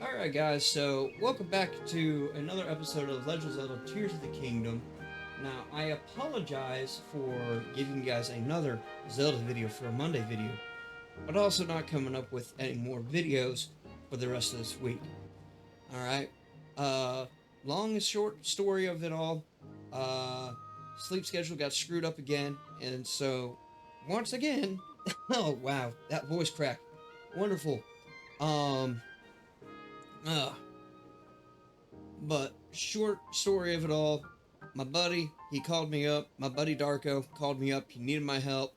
Alright guys, so welcome back to another episode of Legend of Zelda Tears of the Kingdom. Now, I apologize for giving you guys another Zelda video for a Monday video, but also not coming up with any more videos for the rest of this week. Alright, long and short story of it all, sleep schedule got screwed up again, and so, once again, oh wow, that voice crack, wonderful, uh, But short story of it all, my buddy, he called me up. My buddy Darko called me up. He needed my help.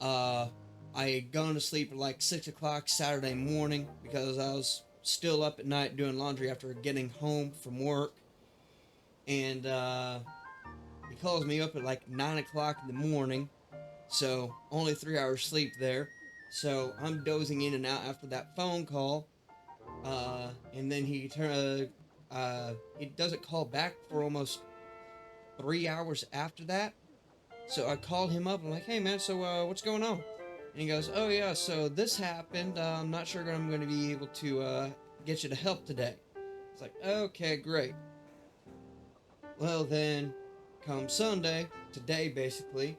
I had gone to sleep at like 6 o'clock Saturday morning because I was still up at night doing laundry after getting home from work. And he calls me up at like 9 o'clock in the morning. So only 3 hours sleep there. So I'm dozing in and out after that phone call. And then he doesn't call back for almost 3 hours after that. So I called him up. I'm like, hey man, so what's going on? And he goes, oh yeah, so this happened. I'm not sure I'm going to be able to get you to help today. It's like, okay, great. Well then, come Sunday, today basically,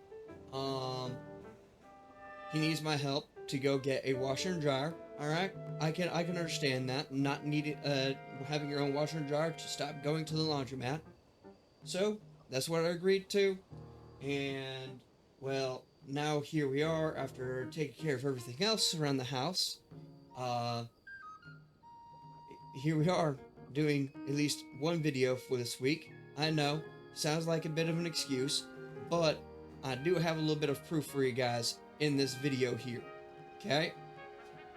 he needs my help to go get a washer and dryer. All right, I can understand that, not needing having your own washer and dryer to stop going to the laundromat. So that's what I agreed to, and well, now here we are after taking care of everything else around the house. Uh, Here we are doing at least one video for this week. I know, sounds like a bit of an excuse, but I do have a little bit of proof for you guys in this video here. Okay.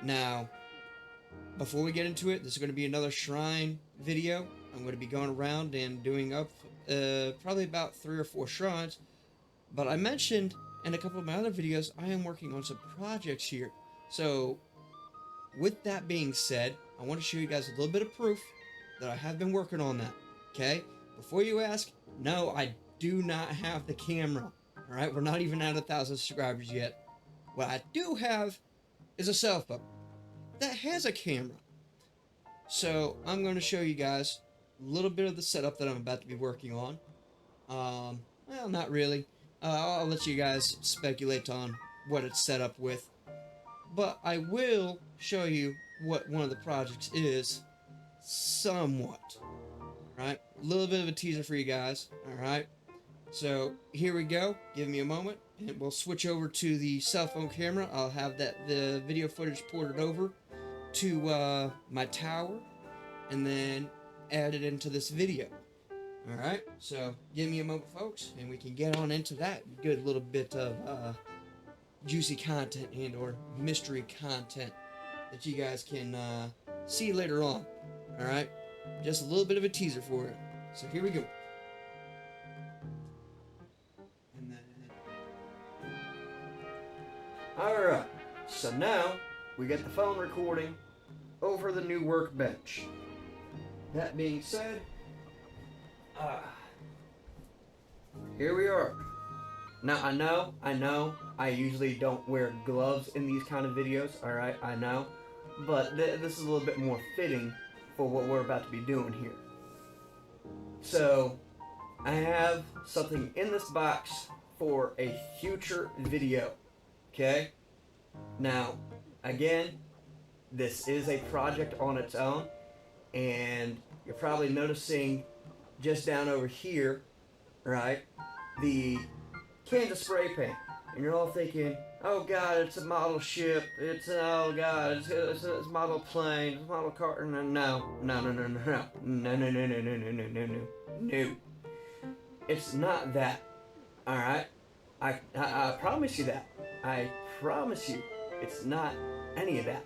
Now, before we get into it, this is going to be another shrine video. I'm going to be going around and doing up probably about 3 or 4 shrines. But I mentioned in a couple of my other videos, I am working on some projects here. So, with that being said, I want to show you guys a little bit of proof that I have been working on that. Okay? Before you ask, no, I do not have the camera. Alright? We're not even at 1,000 subscribers yet. What I do have is a cell phone that has a camera. So I'm going to show you guys a little bit of the setup that I'm about to be working on. Well, not really. I'll let you guys speculate on what it's set up with. But I will show you what one of the projects is, somewhat. Right? A little bit of a teaser for you guys. Alright? So here we go. Give me a moment, and we'll switch over to the cell phone camera. I'll have the video footage ported over to my tower, and then add it into this video. Alright, so give me a moment, folks, and we can get on into that good little bit of juicy content and or mystery content that you guys can see later on. Alright, just a little bit of a teaser for it. So here we go. Alright, so now we get the phone recording over the new Workbench. That being said, here we are. Now I know, I usually don't wear gloves in these kind of videos, alright, I know. But this is a little bit more fitting for what we're about to be doing here. So, I have something in this box for a future video. Okay? Now, again, this is a project on its own, and you're probably noticing just down over here, right, the cans of spray paint. And you're all thinking, oh god, it's a model ship, oh god, it's a model plane, it's a model car. No. It's not that. Alright? I promise you that. I promise you, it's not any of that.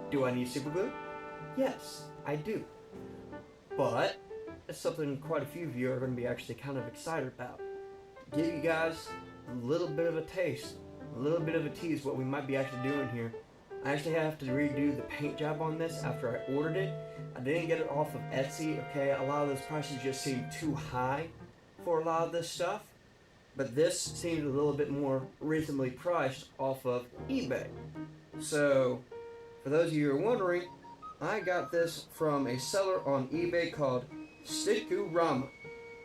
Do I need super glue? Yes, I do. But it's something quite a few of you are going to be actually kind of excited about. Give you guys a little bit of a taste, a little bit of a tease what we might be actually doing here. I actually have to redo the paint job on this after I ordered it. I didn't get it off of Etsy, okay? A lot of those prices just seem too high for a lot of this stuff. But this seemed a little bit more reasonably priced off of eBay. So, for those of you who are wondering, I got this from a seller on eBay called Stikurama.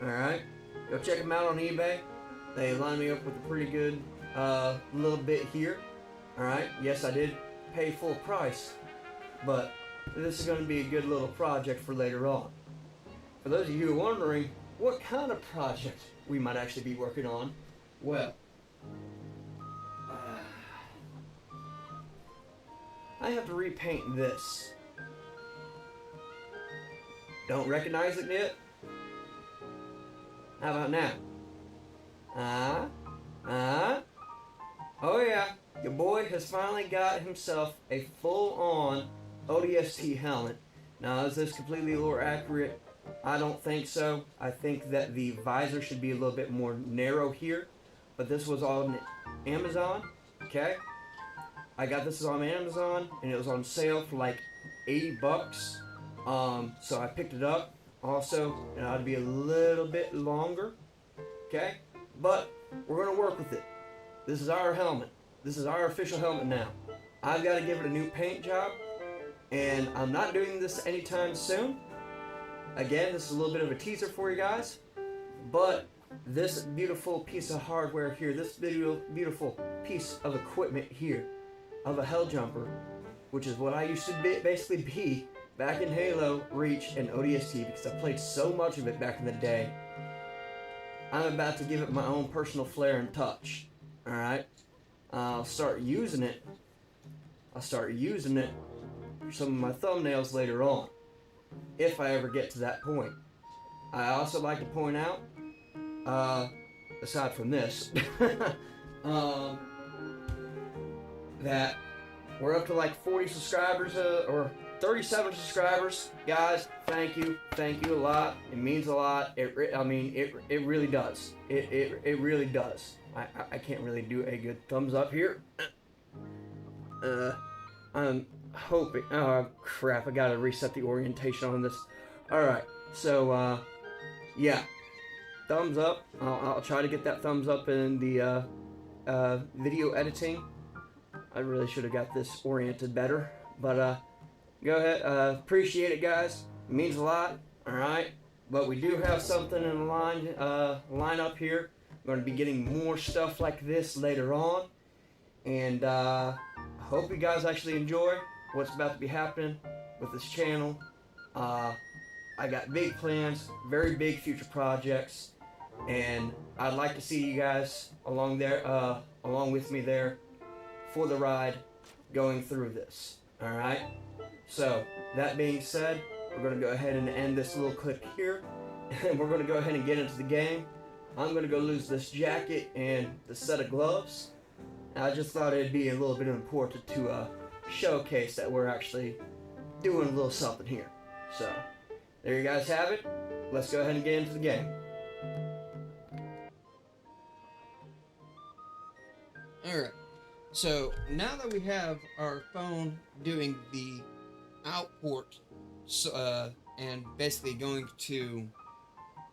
Alright? Go check them out on eBay. They lined me up with a pretty good little bit here. Alright? Yes, I did pay full price, but this is going to be a good little project for later on. For those of you who are wondering what kind of project we might actually be working on, well, I have to repaint this. Don't recognize it yet? How about now? Oh yeah, your boy has finally got himself a full-on ODST helmet. Now, is this completely lore accurate? I don't think so. I think that the visor should be a little bit more narrow here, but this was on Amazon, okay? I got this on Amazon, and it was on sale for like 80 bucks. So I picked it up. Also, it ought to be a little bit longer, okay? But we're gonna work with it. This is our helmet. This is our official helmet now. I've got to give it a new paint job, and I'm not doing this anytime soon. Again, this is a little bit of a teaser for you guys, but this beautiful piece of hardware here, this beautiful piece of equipment here, of a hell jumper, which is what I used to basically be back in Halo, Reach, and ODST, because I played so much of it back in the day. I'm about to give it my own personal flair and touch. Alright? I'll start using it for some of my thumbnails later on, if I ever get to that point. I also like to point out, aside from this, that we're up to like 40 subscribers, or 37 subscribers. Guys, thank you a lot. It means a lot. It really does. It really does. I can't really do a good thumbs up here. I'm hoping, oh crap, I gotta reset the orientation on this. Alright, so, yeah, thumbs up. I'll try to get that thumbs up in the, video editing. I really should have got this oriented better, but, go ahead, appreciate it, guys. It means a lot, alright? But we do have something in the line up here. We're going to be getting more stuff like this later on. And I hope you guys actually enjoy what's about to be happening with this channel. I got big plans, very big future projects, and I'd like to see you guys along with me there for the ride going through this. Alright? So, that being said, we're going to go ahead and end this little clip here, and we're going to go ahead and get into the game. I'm going to go lose this jacket and the set of gloves. I just thought it'd be a little bit important to showcase that we're actually doing a little something here. So, there you guys have it. Let's go ahead and get into the game. Alright, so now that we have our phone doing the output, and basically going to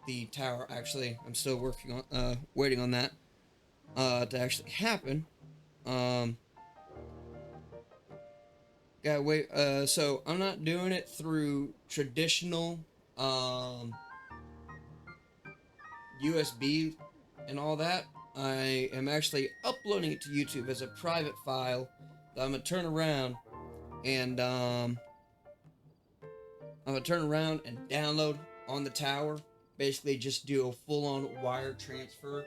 the tower, actually, I'm still working on, waiting on that, to actually happen. Gotta wait, so I'm not doing it through traditional, USB and all that. I am actually uploading it to YouTube as a private file that I'm gonna turn around and, download on the tower. Basically just do a full-on wire transfer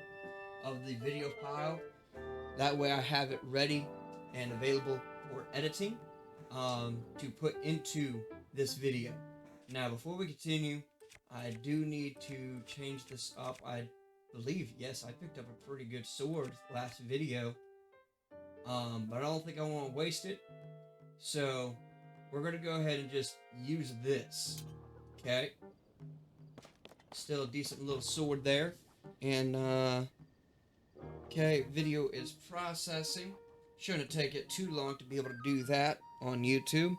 of the video file. That way I have it ready and available for editing, to put into this video. Now, before we continue, I do need to change this up. I believe, yes, I picked up a pretty good sword last video, but I don't think I want to waste it. So we're going to go ahead and just use this, okay? Still a decent little sword there. And, okay, video is processing. Shouldn't take it too long to be able to do that on YouTube.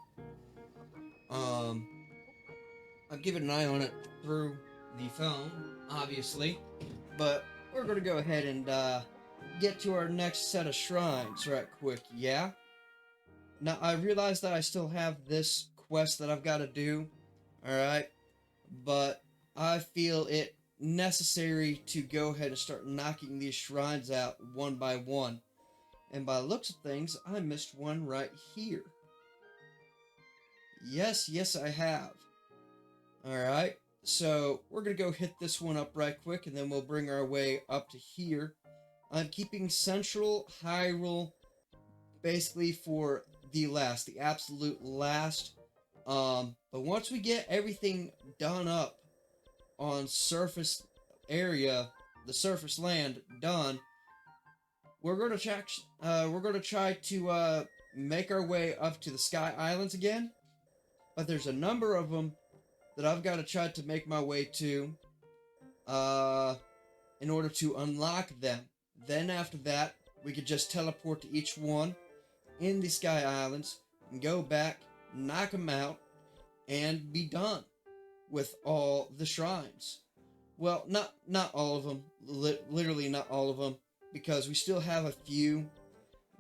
I'll give it an eye on it through the phone, obviously. But we're going to go ahead and, get to our next set of shrines right quick, yeah? Now, I realize that I still have this quest that I've got to do. Alright? But I feel it necessary to go ahead and start knocking these shrines out one by one. And by the looks of things, I missed one right here. Yes, I have. Alright, so we're going to go hit this one up right quick, and then we'll bring our way up to here. I'm keeping Central Hyrule basically for the absolute last. But once we get everything done up on surface area, the surface land done, we're going to try to make our way up to the Sky Islands again. But there's a number of them that I've got to try to make my way to in order to unlock them. Then after that, we could just teleport to each one in the Sky Islands and go back, knock them out, and be done with all the shrines. Well, not all of them, literally not all of them, because we still have a few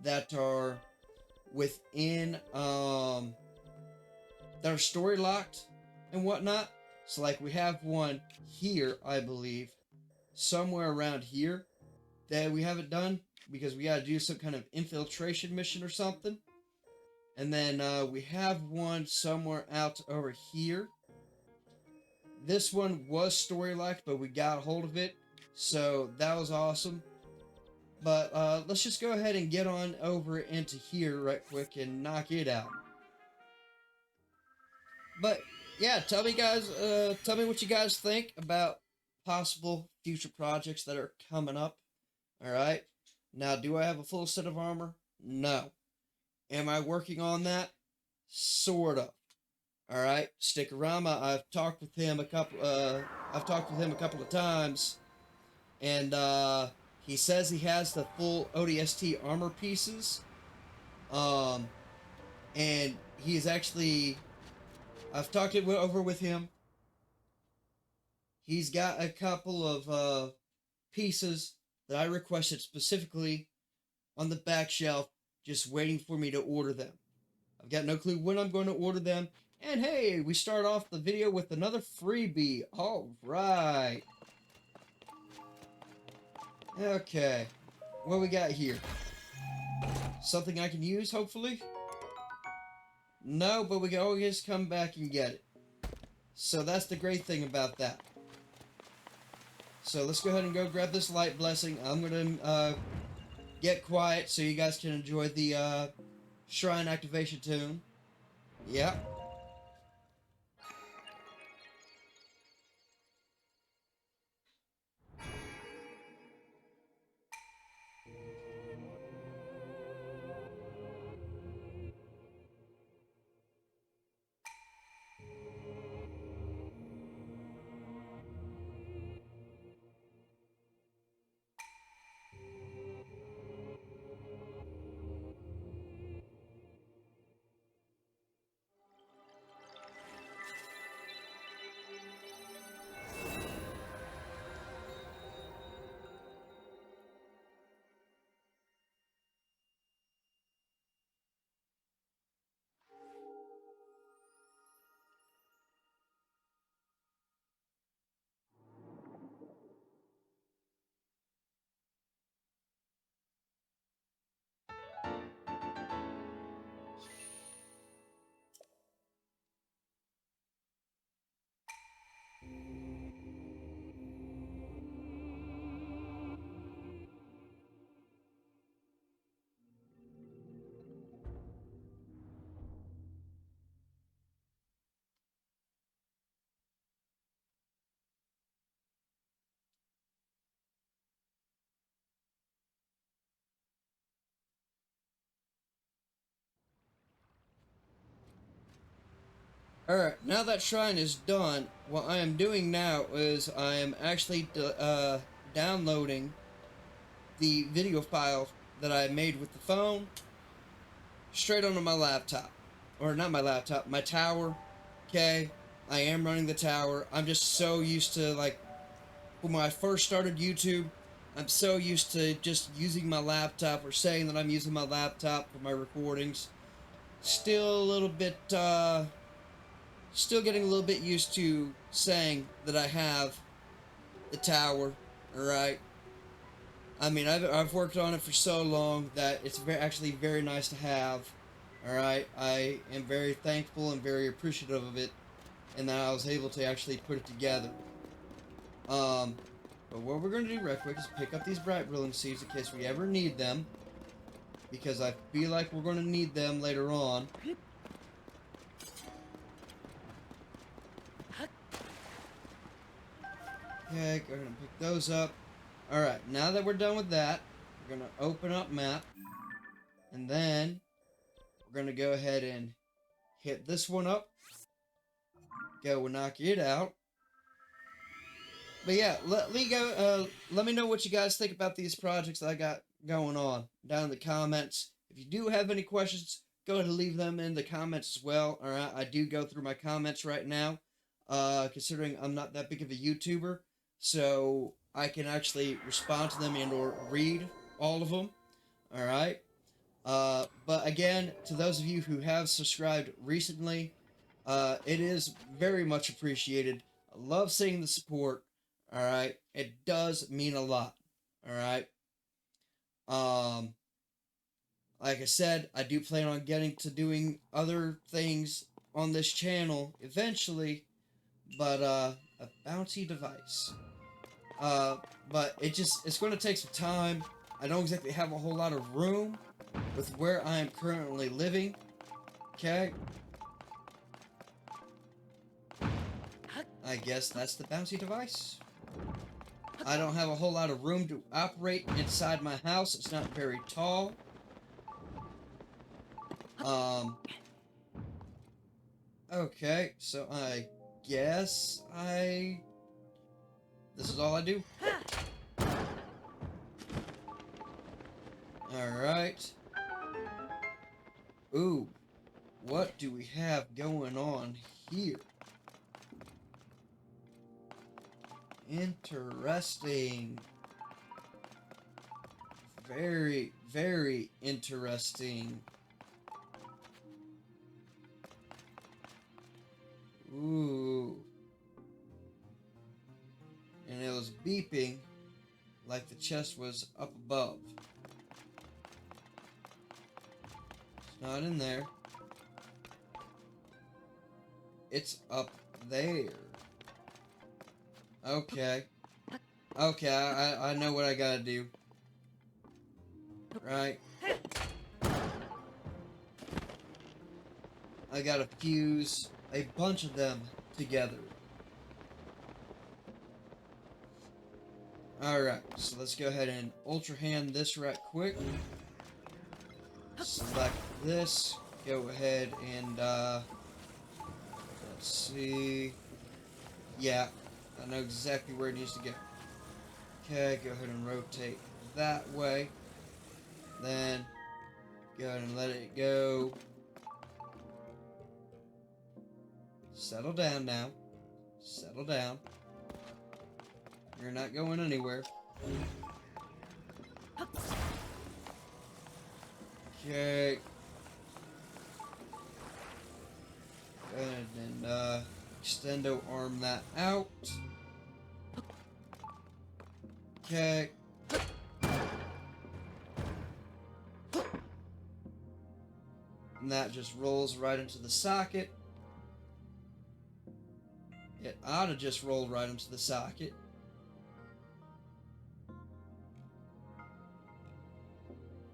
that are within that are story locked and whatnot. So like we have one here, I believe, somewhere around here that we haven't done because we got to do some kind of infiltration mission or something. And then we have one somewhere out over here. This one was story locked, but we got a hold of it, so that was awesome. But let's just go ahead and get on over into here right quick and knock it out. But yeah, tell me what you guys think about possible future projects that are coming up. Alright, now do I have a full set of armor? No. Am I working on that? Sort of. Alright, Stickerama, I've talked with him a couple of times, and he says he has the full ODST armor pieces. And he's actually, I've talked it over with him. He's got a couple of pieces that I requested specifically on the back shelf, just waiting for me to order them. I've got no clue when I'm going to order them. And hey, we start off the video with another freebie. All right. Okay. What we got here? Something I can use, hopefully? No, but we can always come back and get it. So that's the great thing about that. So let's go ahead and go grab this light blessing. I'm going to get quiet so you guys can enjoy the shrine activation tune. Yeah. Alright, now that shrine is done, what I am doing now is I am actually downloading the video file that I made with the phone straight onto my laptop. Or not my laptop, my tower. Okay, I am running the tower. I'm just so used to, like, when I first started YouTube, I'm so used to just using my laptop or saying that I'm using my laptop for my recordings. Still a little bit, Still getting a little bit used to saying that I have the tower, alright? I mean, I've worked on it for so long that it's actually very nice to have, alright? I am very thankful and very appreciative of it, and that I was able to actually put it together. But what we're going to do real quick is pick up these bright brilliant seeds in case we ever need them, because I feel like we're going to need them later on. Okay, go ahead and pick those up. Alright, now that we're done with that, we're going to open up map. And then, we're going to go ahead and hit this one up. Go and knock it out. But yeah, let me know what you guys think about these projects that I got going on down in the comments. If you do have any questions, go ahead and leave them in the comments as well. Alright, I do go through my comments right now, considering I'm not that big of a YouTuber, so I can actually respond to them and or read all of them. Alright, but again, to those of you who have subscribed recently, it is very much appreciated. I love seeing the support. Alright, it does mean a lot. Alright, like I said, I do plan on getting to doing other things on this channel eventually, but a bouncy device. But it's going to take some time. I don't exactly have a whole lot of room with where I am currently living. Okay. I guess that's the bouncy device. I don't have a whole lot of room to operate inside my house. It's not very tall. Okay, so I guess this is all I do. Alright. Ooh, what do we have going on here? Interesting. Very, very interesting. Ooh. And it was beeping like the chest was up above. It's not in there. It's up there. Okay. Okay, I know what I gotta do. Right. I gotta fuse a bunch of them together. Alright, so let's go ahead and ultra hand this right quick. Select this. Go ahead and, let's see. Yeah, I know exactly where it needs to go. Okay, go ahead and rotate that way. Then, go ahead and let it go. Settle down now. Settle down. You're not going anywhere. Okay. Go ahead and extendo arm that out. Okay. And that just rolls right into the socket. It ought to just roll right into the socket.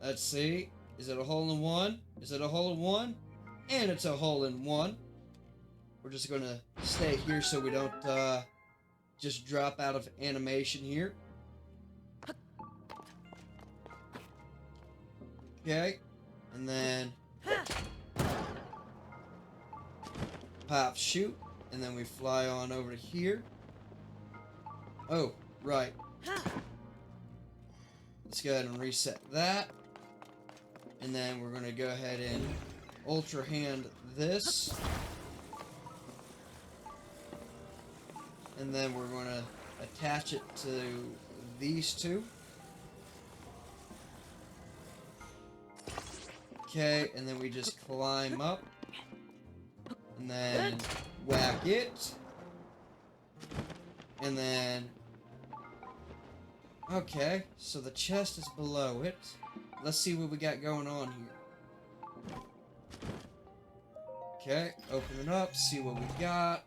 Let's see. Is it a hole-in-one? Is it a hole-in-one? And it's a hole-in-one. We're just going to stay here so we don't just drop out of animation here. Okay. And then pop, shoot. And then we fly on over to here. Oh, right. Let's go ahead and reset that. And then we're going to go ahead and ultra hand this. And then we're going to attach it to these two. Okay, and then we just climb up. And then whack it. And then... Okay, so the chest is below it. Let's see what we got going on here. Okay, open it up, see what we got.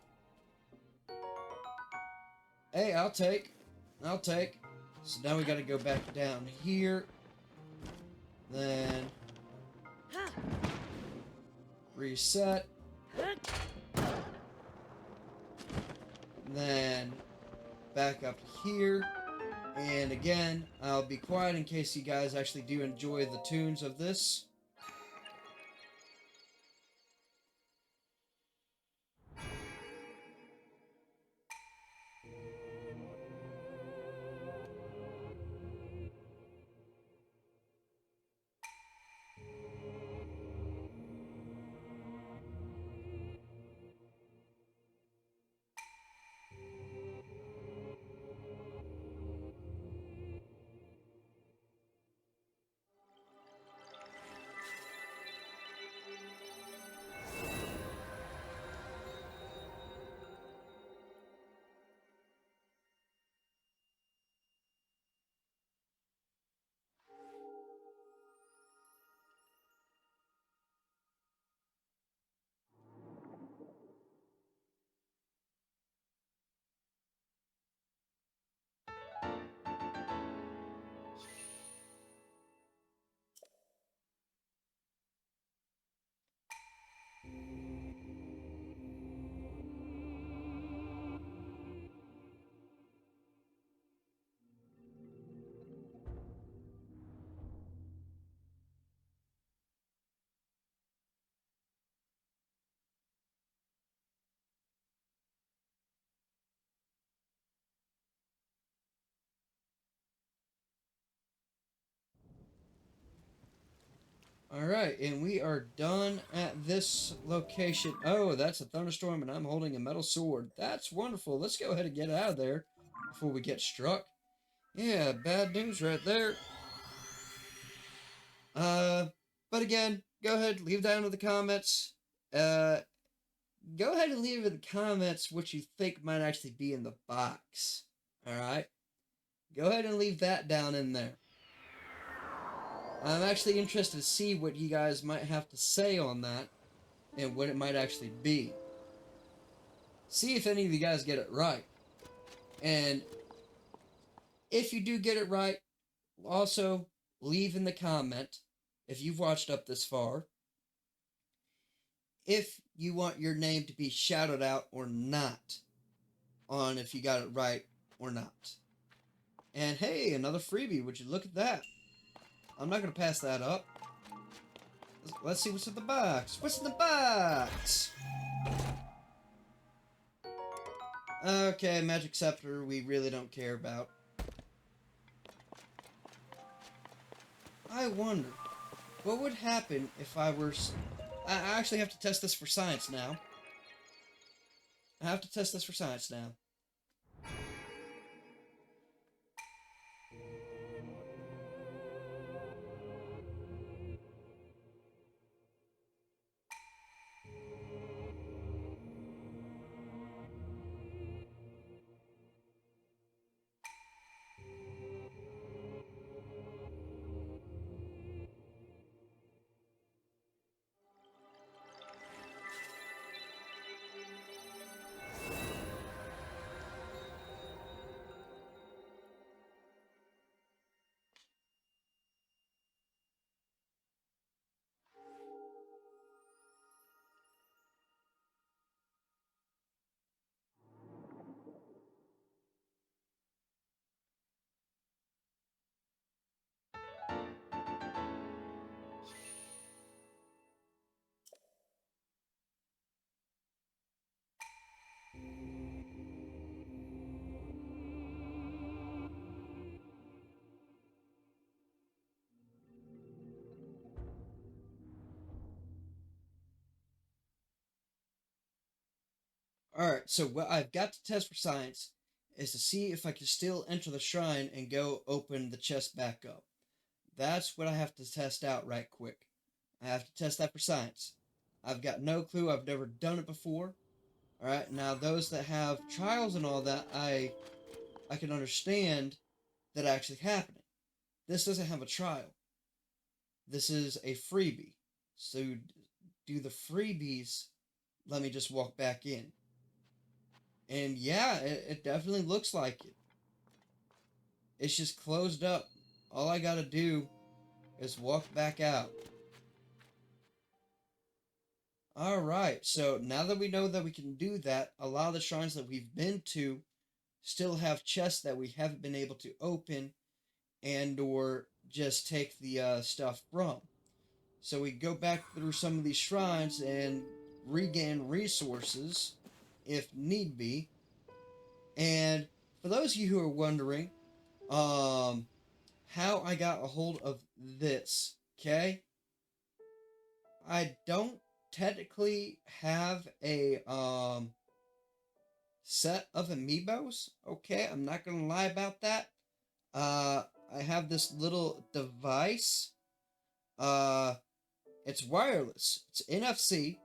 Hey, I'll take. So now we gotta go back down here. Then... reset. Then... back up here. And again, I'll be quiet in case you guys actually do enjoy the tunes of this. Alright, and we are done at this location. Oh, that's a thunderstorm, and I'm holding a metal sword. That's wonderful. Let's go ahead and get out of there before we get struck. Yeah, bad news right there. But again, go ahead, leave down in the comments. Go ahead and leave in the comments what you think might actually be in the box. Alright? Go ahead and leave that down in there. I'm actually interested to see what you guys might have to say on that and what it might actually be. See if any of you guys get it right. And if you do get it right, also leave in the comment, if you've watched up this far, if you want your name to be shouted out or not, on if you got it right or not. And hey, another freebie, would you look at that? I'm not going to pass that up. Let's see what's in the box. What's in the box? Okay, Magic Scepter we really don't care about. I wonder, what would happen if I were... I actually have to test this for science now. I have to test this for science now. Alright, so what I've got to test for science is to see if I can still enter the shrine and go open the chest back up. That's what I have to test out right quick. I have to test that for science. I've got no clue. I've never done it before. All right, now those that have trials and all that, I can understand that actually happening. This doesn't have a trial. This is a freebie. So do the freebies let me just walk back in? And yeah, it definitely looks like it. It's just closed up. All I gotta do is walk back out. Alright, so now that we know that we can do that, a lot of the shrines that we've been to still have chests that we haven't been able to open and or just take the stuff from. So we go back through some of these shrines and regain resources if need be. And for those of you who are wondering, how I got a hold of this, okay? I don't technically have a set of amiibos, okay? I'm not gonna lie about that. I have this little device. Uh, it's wireless. It's NFC.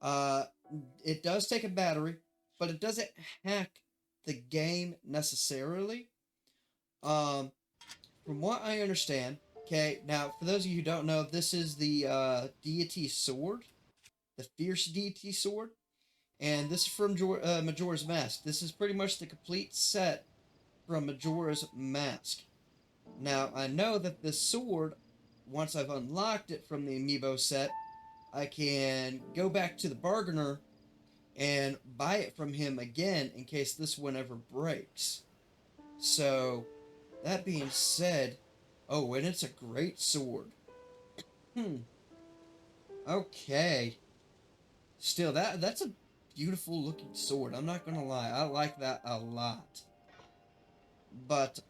Uh, it does take a battery, but it doesn't hack the game necessarily. Um, from what I understand, okay, now for those of you who don't know, this is the deity sword, the fierce deity sword, and this is from Majora's Mask. This is pretty much the complete set from Majora's Mask. Now, I know that this sword, once I've unlocked it from the amiibo set, I can go back to the bargainer and buy it from him again in case this one ever breaks. So, that being said, oh, and it's a great sword. Okay. Still, that's a beautiful looking sword. I'm not gonna lie, I like that a lot. But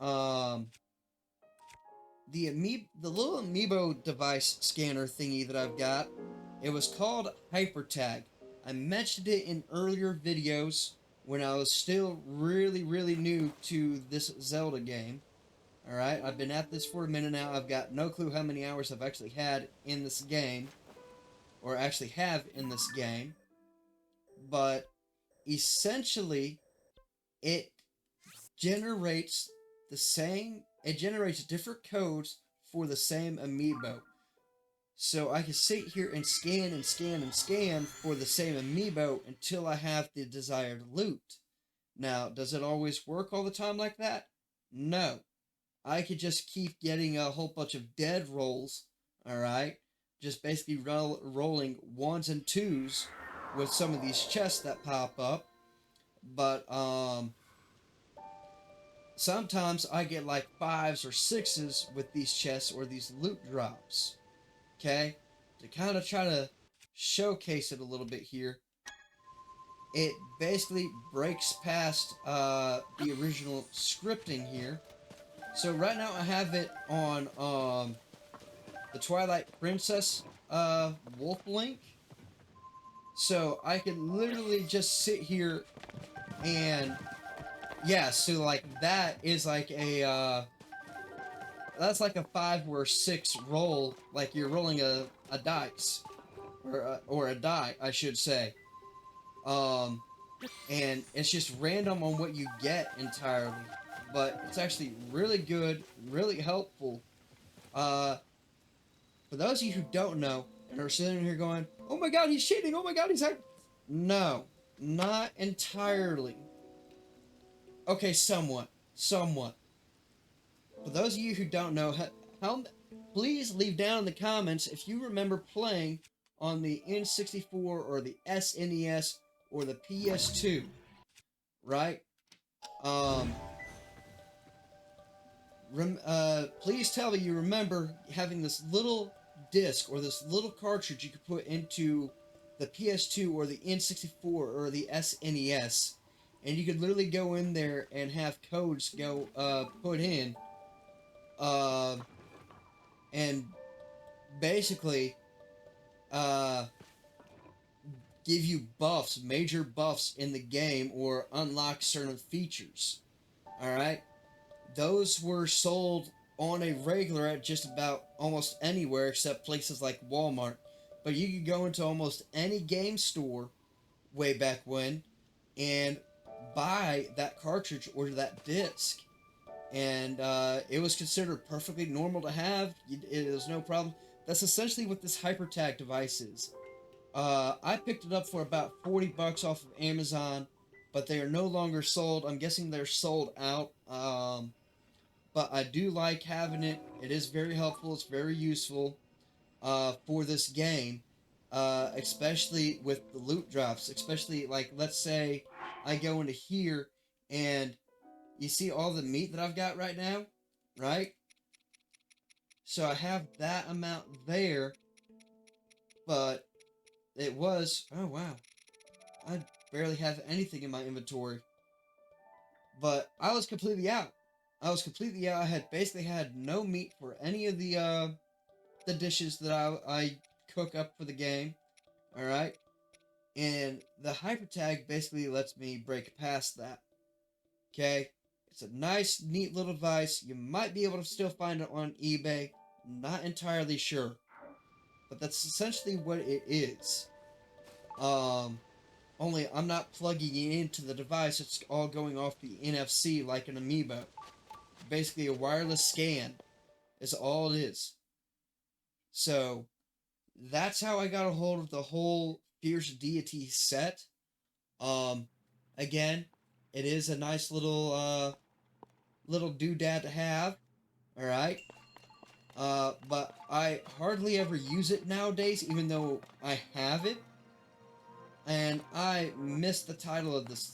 the little amiibo device scanner thingy that I've got, it was called Hypertag. I mentioned it in earlier videos when I was still really new to this Zelda game. Alright, I've been at this for a minute now. I've got no clue how many hours I've actually had in this game, or actually have in this game. But essentially, it generates it generates different codes for the same amiibo. So I can sit here and scan and scan and scan for the same amiibo until I have the desired loot. Now, does it always work all the time like that? No. I could just keep getting a whole bunch of dead rolls, alright? Just basically rolling ones and twos with some of these chests that pop up. But, sometimes I get like 5s or 6s with these chests or these loot drops. Okay? To kind of try to showcase it a little bit here, it basically breaks past the original scripting here. So right now I have it on the Twilight Princess Wolf Link. So I can literally just sit here and yeah, so like that is like a that's like a 5 or 6 roll, like you're rolling a dice or a die, I should say. And it's just random on what you get entirely, but it's actually really good, really helpful. For those of you who don't know and are sitting here going, "Oh my God, he's cheating! Oh my God, he's hack!" No, not entirely. Okay, somewhat. For those of you who don't know, please leave down in the comments if you remember playing on the N64 or the SNES or the PS2, right? Please tell me you remember having this little disc or this little cartridge you could put into the PS2 or the N64 or the SNES, and you could literally go in there and have codes go put in, and basically give you buffs, major buffs in the game, or unlock certain features. Alright? Those were sold on a regular at just about almost anywhere except places like Walmart. But you could go into almost any game store way back when and buy that cartridge or that disc. And it was considered perfectly normal to have. It was no problem. That's essentially what this hypertag device is. I picked it up for about $40 off of Amazon, but they are no longer sold. I'm guessing they're sold out. But I do like having it. It is very helpful. It's very useful for this game, especially with the loot drops. Especially, like, let's say I go into here and you see all the meat that I've got right now, right? So I have that amount there, but it was, oh wow, I barely have anything in my inventory. But I was completely out. I was completely out. I had basically had no meat for any of the dishes that I cook up for the game. All right, and the hypertag basically lets me break past that. Okay, it's a nice, neat little device. You might be able to still find it on eBay. Not entirely sure, but that's essentially what it is. Um, Only I'm not plugging it into the device. It's all going off the NFC like an Amiibo. Basically, a wireless scan is all it is. So that's how I got a hold of the whole Fierce Deity set. Um, Again, it is a nice little doodad to have. All right. But I hardly ever use it nowadays, even though I have it. And I missed the title of this.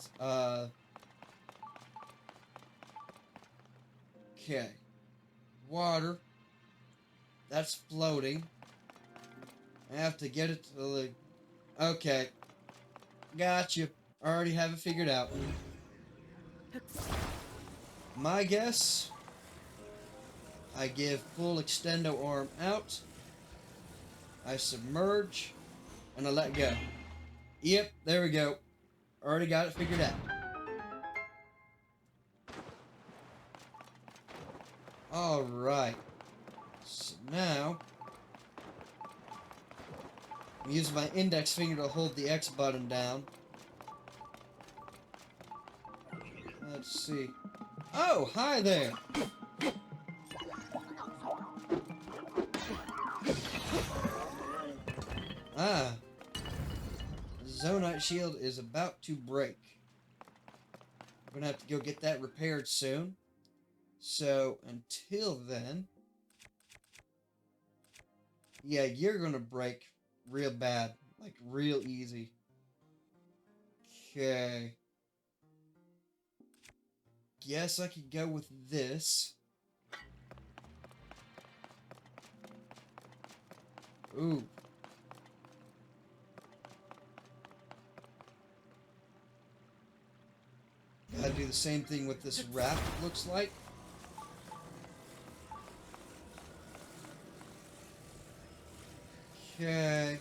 Okay. Water. That's floating. I have to get it to the... Okay. Gotcha. Already have it figured out. My guess... I give full extendo arm out. I submerge. And I let go. Yep, there we go. Already got it figured out. Alright. So now... I'm using my index finger to hold the X button down. Let's see. Oh, hi there! Ah. The Zonite shield is about to break. I'm gonna have to go get that repaired soon. So, until then... Yeah, you're gonna break real bad. Like, real easy. Okay. Guess I could go with this. Ooh. Gotta do the same thing with this wrap, it looks like. Okay.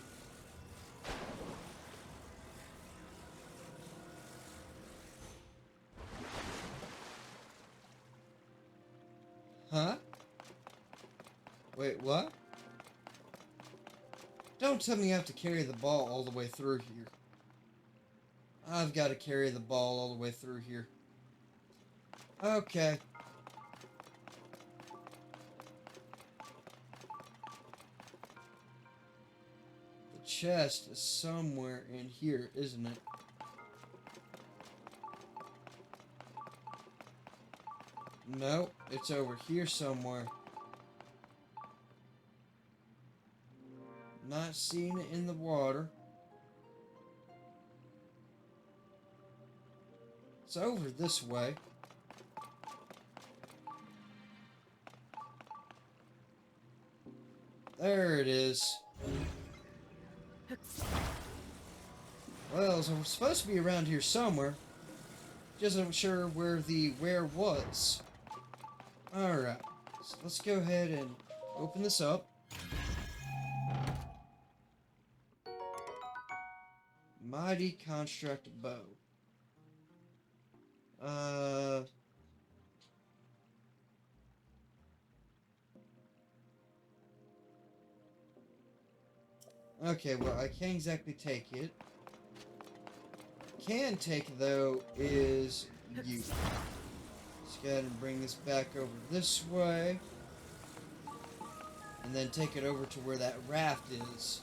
Huh? Wait, what? Don't tell me you have to carry the ball all the way through here. I've got to carry the ball all the way through here. Okay. The chest is somewhere in here, isn't it? No, it's over here somewhere. Not seeing it in the water. It's over this way. There it is. Well, so we're supposed to be around here somewhere. Just not sure where was. Alright. So let's go ahead and open this up. Mighty Construct Bow. Okay, well, I can't exactly take it. can take, though, is you. Let's go ahead and bring this back over this way. And then take it over to where that raft is.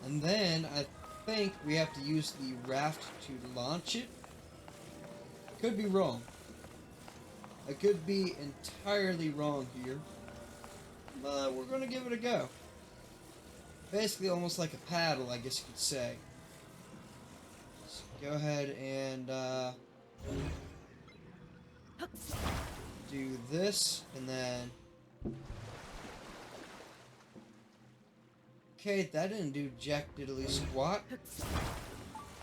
And then I think we have to use the raft to launch it. Could be wrong. I could be entirely wrong here. But we're going to give it a go. Basically almost like a paddle, I guess you could say. So go ahead and do this, and then... Okay, that didn't do jack diddly squat.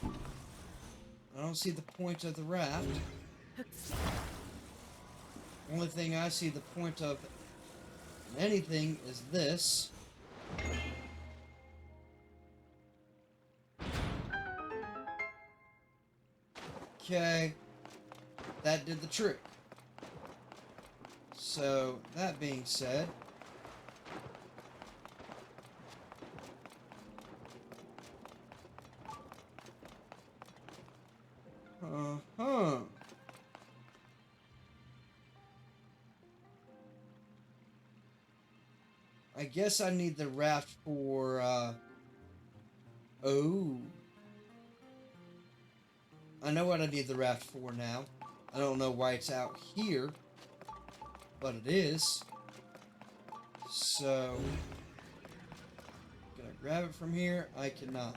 I don't see the point of the raft. Only thing I see the point of anything is this. Okay, that did the trick. So, that being said, I guess I need the raft for, oh. I know what I need the raft for now. I don't know why it's out here, but it is. So, can I grab it from here? I cannot.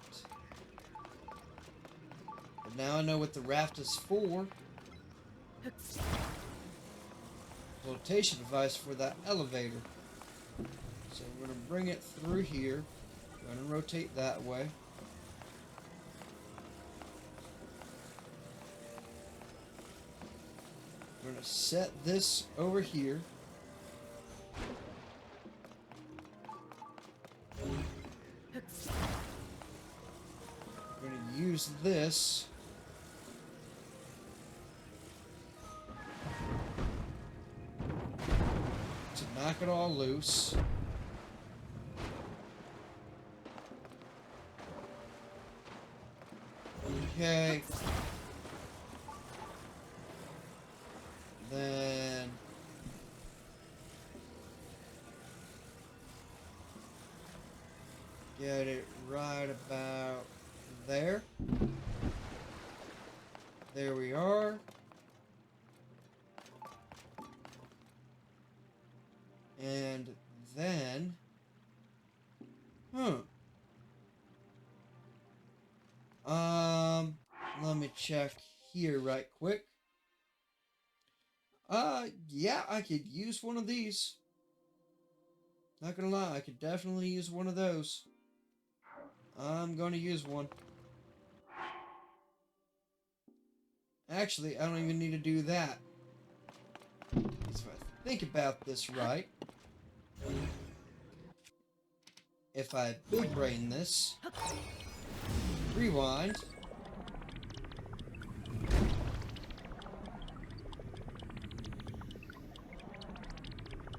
But now I know what the raft is for. Flotation device for that elevator. So we're going to bring it through here. Going to rotate that way. We're going to set this over here. We're going to use this to knock it all loose. Okay. Then get it right about there. There we are. And then, let me check here right quick. Yeah, I could use one of these. Not gonna lie, I could definitely use one of those. I'm gonna use one. Actually, I don't even need to do that. If I think about this right, if I big brain this, rewind,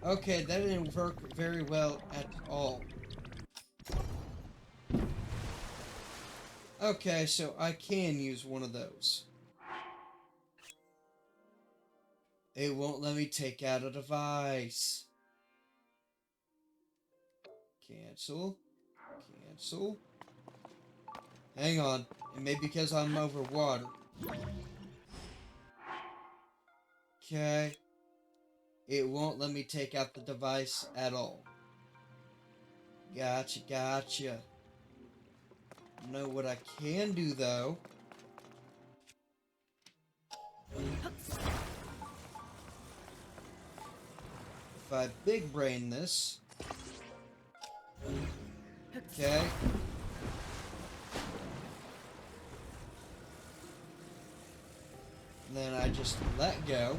okay, that didn't work very well at all. Okay, so I can use one of those. It won't let me take out a device. Cancel. Cancel. Hang on. It may be because I'm over water. Okay. It won't let me take out the device at all. Gotcha, gotcha. Know what I can do, though. If I big brain this. Okay. And then I just let go.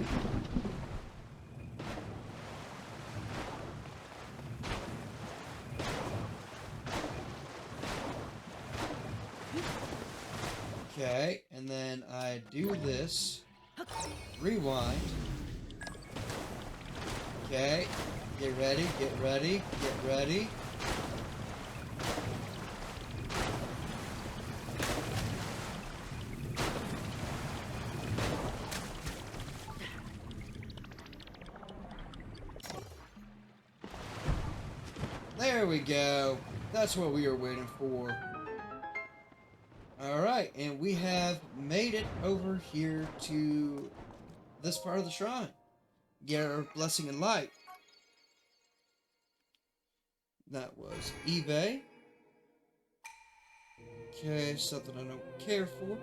Okay, and then I do this. Rewind. Okay, get ready, get ready, get ready. There we go. That's what we were waiting for. Alright, and we have made it over here to this part of the shrine. Get our blessing and light. That was eBay. Okay, something I don't care for.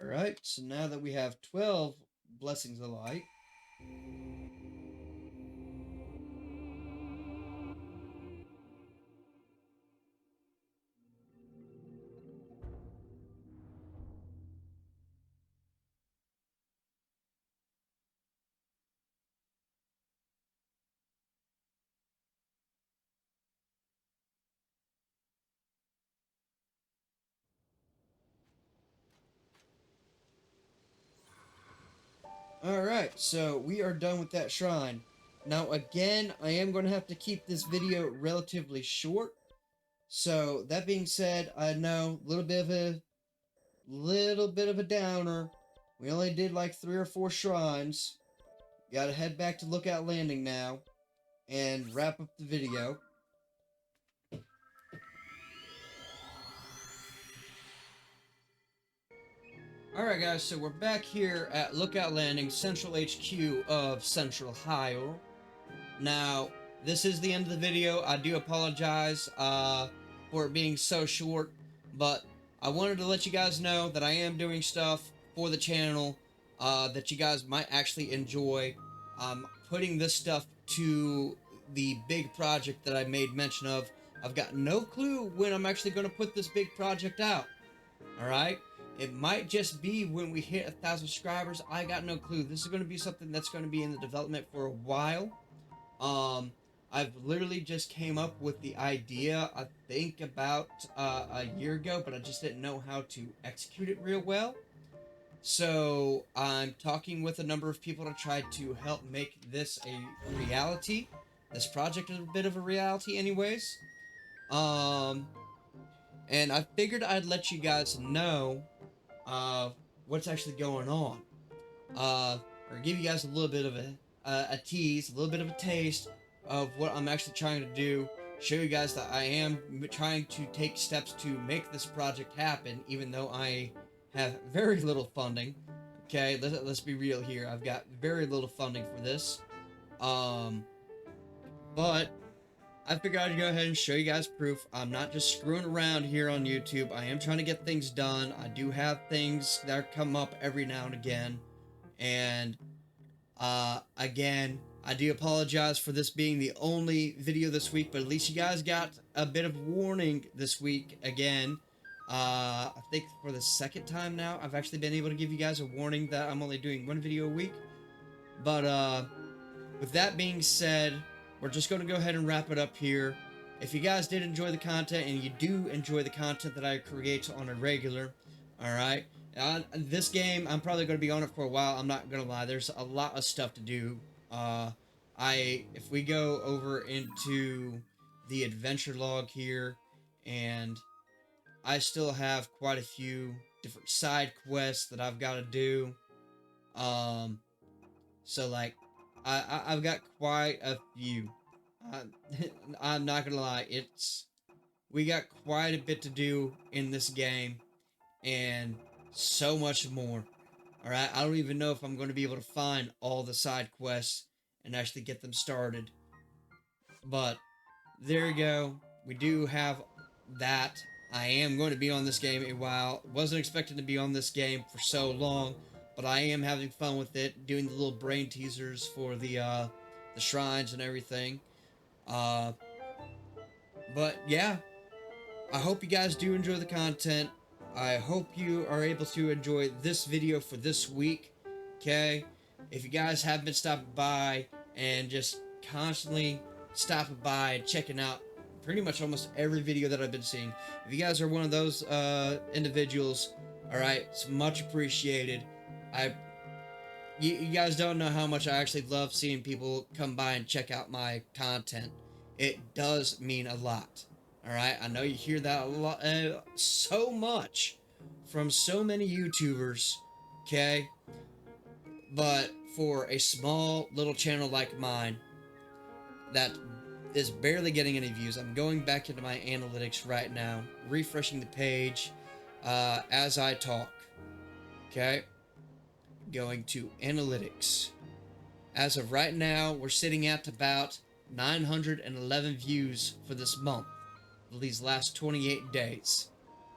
Alright, so now that we have 12 blessings of light, alright, so we are done with that shrine. Now again, I am going to have to keep this video relatively short. So that being said, I know a little bit of a downer. We only did like 3 or 4 shrines. Gotta head back to Lookout Landing now and wrap up the video. Alright guys, so we're back here at Lookout Landing, Central HQ of Central Hyrule. Now, this is the end of the video. I do apologize for it being so short, but I wanted to let you guys know that I am doing stuff for the channel that you guys might actually enjoy. Putting this stuff to the big project that I made mention of. I've got no clue when I'm actually going to put this big project out. Alright? It might just be when we hit 1,000 subscribers. I got no clue. This is going to be something that's going to be in the development for a while. I've literally just came up with the idea, I think about a year ago, but I just didn't know how to execute it real well. So I'm talking with a number of people to try to help make this a reality. This project is a bit of a reality anyways. And I figured I'd let you guys know what's actually going on. Or give you guys a little bit of a tease, a little bit of a taste of what I'm actually trying to do. Show you guys that I am trying to take steps to make this project happen, even though I have very little funding. Okay, let's be real here. I've got very little funding for this. But I figured I'd go ahead and show you guys proof. I'm not just screwing around here on YouTube. I am trying to get things done. I do have things that come up every now and again. And, again, I do apologize for this being the only video this week, but at least you guys got a bit of warning this week again. I think for the second time now, I've actually been able to give you guys a warning that I'm only doing 1 video a week. But, with that being said, we're just going to go ahead and wrap it up here. If you guys did enjoy the content, and you do enjoy the content that I create on a regular, alright? This game, I'm probably going to be on it for a while, I'm not going to lie. There's a lot of stuff to do. If we go over into the adventure log here, and I still have quite a few different side quests that I've got to do. So like, I've got quite a few. I'm not gonna lie, we got quite a bit to do in this game, and so much more. Alright, I don't even know if I'm going to be able to find all the side quests and actually get them started. But, there you go. We do have that. I am going to be on this game a while. Wasn't expecting to be on this game for so long, but I am having fun with it, doing the little brain teasers for the shrines and everything. Uh, but yeah, I hope you guys do enjoy the content. I hope you are able to enjoy this video for this week. Okay? If you guys have been stopping by and just constantly stopping by and checking out pretty much almost every video that I've been seeing, if you guys are one of those individuals, alright, it's much appreciated. You guys don't know how much I actually love seeing people come by and check out my content. It does mean a lot. Alright, I know you hear that a lot, so much from so many YouTubers, okay? But for a small little channel like mine that is barely getting any views, I'm going back into my analytics right now, refreshing the page as I talk, okay? Going to analytics. As of right now, we're sitting at about 911 views for this month. For these last 28 days.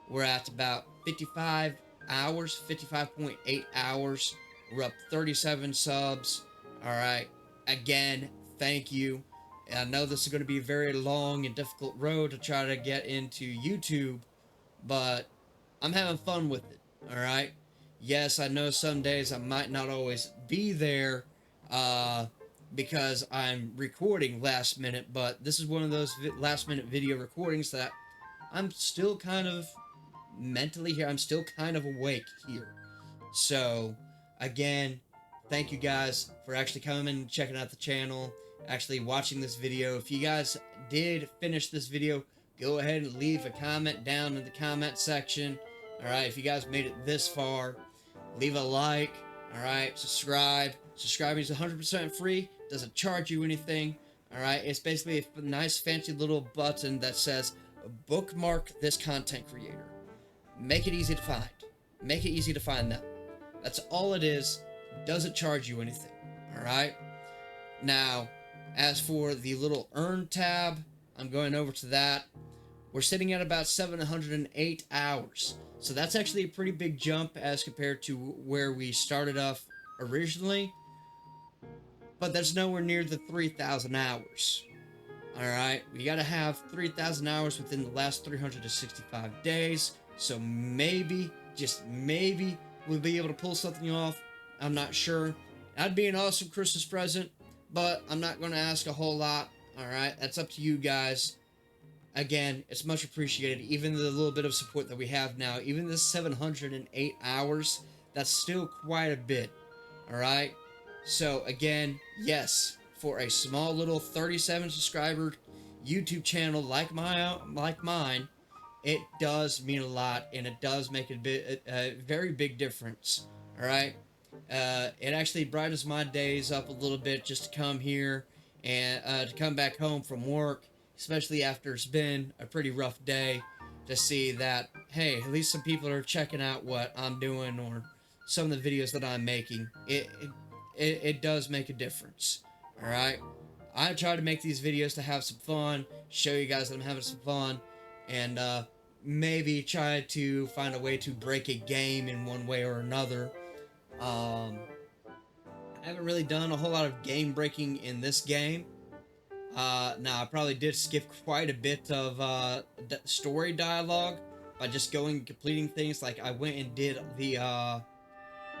We're at about 55 hours, 55.8 hours. We're up 37 subs. Alright. Again, thank you. And I know this is going to be a very long and difficult road to try to get into YouTube, but I'm having fun with it. Alright. Yes, I know some days I might not always be there, because I'm recording last minute, but this is one of those last minute video recordings that I'm still kind of mentally here. I'm still kind of awake here. So, again, thank you guys for actually coming and checking out the channel, actually watching this video. If you guys did finish this video, go ahead and leave a comment down in the comment section. Alright, if you guys made it this far, leave a like. Alright, subscribe. Subscribing is 100% free. Doesn't charge you anything. Alright, it's basically a nice fancy little button that says bookmark this content creator. Make it easy to find. Make it easy to find them. That's all it is. Doesn't charge you anything. Alright? Now, as for the little earn tab, I'm going over to that. We're sitting at about 708 hours. So that's actually a pretty big jump as compared to where we started off originally. But that's nowhere near the 3,000 hours. Alright, we gotta have 3,000 hours within the last 365 days. So maybe, just maybe, we'll be able to pull something off. I'm not sure. That'd be an awesome Christmas present, but I'm not going to ask a whole lot. Alright, that's up to you guys. Again, it's much appreciated. Even the little bit of support that we have now, even the 708 hours, that's still quite a bit. Alright? So, again, yes, for a small little 37 subscriber YouTube channel like mine, it does mean a lot, and it does make a very big difference. Alright? It actually brightens my days up a little bit just to come here and to come back home from work, especially after it's been a pretty rough day, to see that, hey, at least some people are checking out what I'm doing or some of the videos that I'm making. It does make a difference. Alright? I try to make these videos to have some fun, show you guys that I'm having some fun, and maybe try to find a way to break a game in one way or another. I haven't really done a whole lot of game breaking in this game. Now, I probably did skip quite a bit of story dialogue by just going and completing things. Like, I went and did the,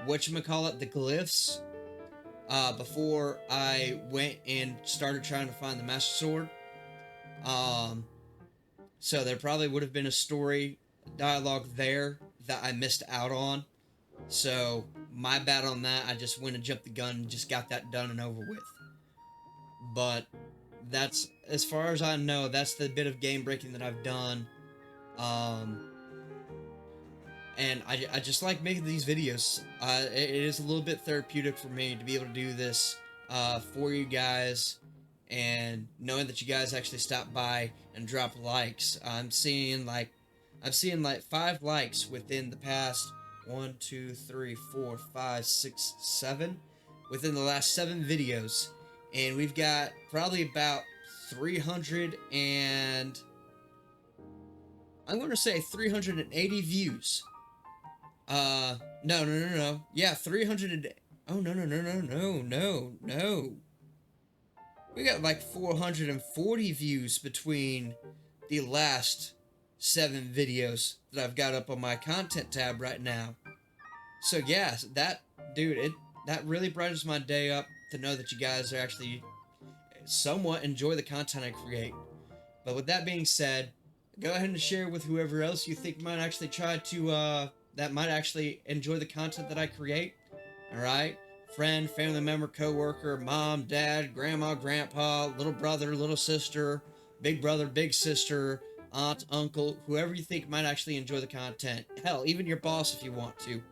whatchamacallit, the glyphs, before I went and started trying to find the Master Sword. So there probably would have been a story dialogue there that I missed out on. So, my bad on that. I just went and jumped the gun and just got that done and over with. But that's, as far as I know, that's the bit of game breaking that I've done. And I just like making these videos. It is a little bit therapeutic for me to be able to do this for you guys, and knowing that you guys actually stop by and drop likes. I've seen like 5 likes within the past 1, 2, 3, 4, 5, 6, 7, within the last 7 videos, and we've got probably about 300 and I'm going to say 380 views. No. Yeah, 300. Oh, no. We got like 440 views between the last 7 videos that I've got up on my content tab right now. So yeah, that really brightens my day up to know that you guys are actually somewhat enjoy the content I create. But with that being said, go ahead and share with whoever else you think might actually try to that might actually enjoy the content that I create. All right, friend, family member, coworker, mom, dad, grandma, grandpa, little brother, little sister, big brother, big sister, aunt, uncle, whoever you think might actually enjoy the content. Hell, even your boss if you want to.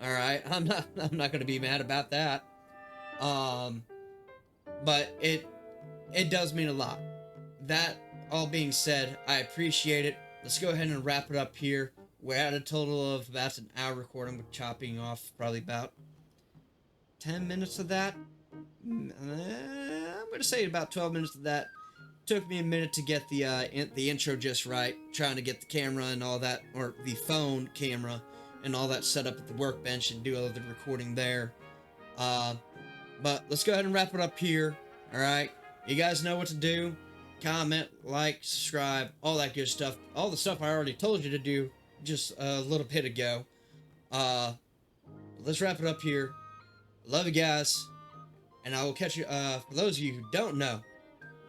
All right, I'm not gonna be mad about that. Um, but it does mean a lot. That all being said, I appreciate it. Let's go ahead and wrap it up here. We're at a total of about an hour recording with chopping off probably about 10 minutes of that. I'm gonna say about 12 minutes of that. Took me a minute to get the intro just right, trying to get the camera and all that, or the phone camera and all that set up at the workbench and do all the recording there. But let's go ahead and wrap it up here. All right, you guys know what to do. Comment, like, subscribe, all that good stuff. All the stuff I already told you to do just a little bit ago. Let's wrap it up here. Love you guys, and I will catch you. For those of you who don't know,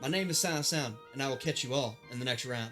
my name is Silent Sound, and I will catch you all in the next round.